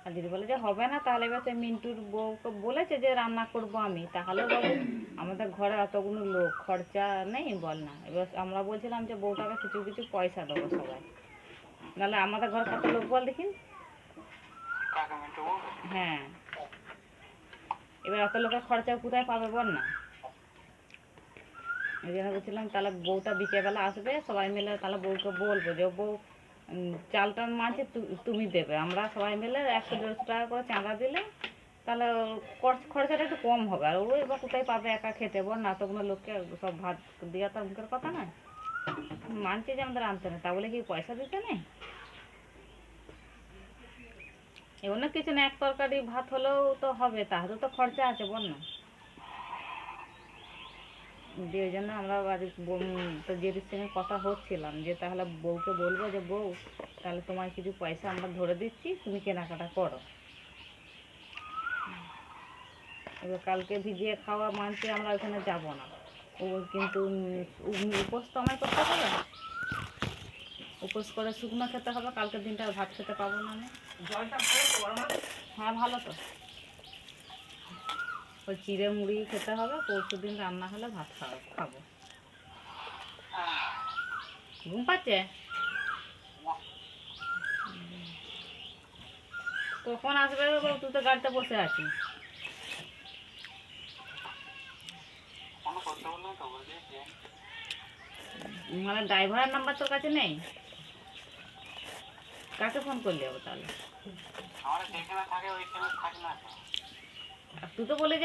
আর যদি বলে যে হবে না, তাহলে এবার সে মিন্টুর বউকে বলেছে যে রান্না করব আমি। তাহলে বাবু আমাদের ঘরে অতগুলো লোক, খরচা নেই বল না। এবার আমরা বলছিলাম যে বউটাকে কিছু কিছু পয়সা দেবো সবাই, নাহলে আমাদের ঘর কত লোক বল দেখিন। হ্যাঁ, এবার অত লোকের খরচা কোথায় পাবে বল না। এই জন্য বলছিলাম তাহলে বউটা বিকেলবেলা আসবে, সবাই মিলে তাহলে বউকে বলবো যে বউ চালটা মাঝে তুমি দেবে, আমরা সবাই মিলে 100-150 টাকা করে চাঁদা দিলে তাহলে খরচাটা একটু কম হবে। আর ওই বা কোথায় পাবে একা খেতে বল না, এতগুলো লোককে সব ভাত দেওয়া তো মুখের কথা নয়। মানছি যে আমাদের আনতে নেই, তা বলে কি পয়সা দিতে নেই? অন্য কিছু না, এক তরকারি ভাত হলেও তো হবে, তাহলে তো খরচা আছে বল না। দিয়ে ওই জন্য আমরা তো জেঠির সঙ্গে কথা হচ্ছিলাম যে তাহলে বউকে বলবো যে বউ তাহলে তোমার কিছু পয়সা আমরা ধরে দিচ্ছি, তুমি কেনাকাটা করো। এবার কালকে ভিজিয়ে খাওয়া মানছি আমরা ওখানে যাব না, ও কিন্তু উপোস তো আমায় করতে হবে, উপোস করে শুকনো খেতে হবে, কালকের দিনটা আর ভাত খেতে পাবো না আমি। জলটা ভালো তো গরম? হ্যাঁ ভালো তো। ওই চিড়ে মুড়ি খেতে হবে, পরশু দিন রান্না হলে ভাত খাবো। ঘুম পাচ্ছে? কখন আসবে তুই তো গাড়িতে বসে আছিস? মানে ড্রাইভারের নাম্বার তোর কাছে নেই? কাকে ফোন করলে হবে তাহলে? তুই তো বলে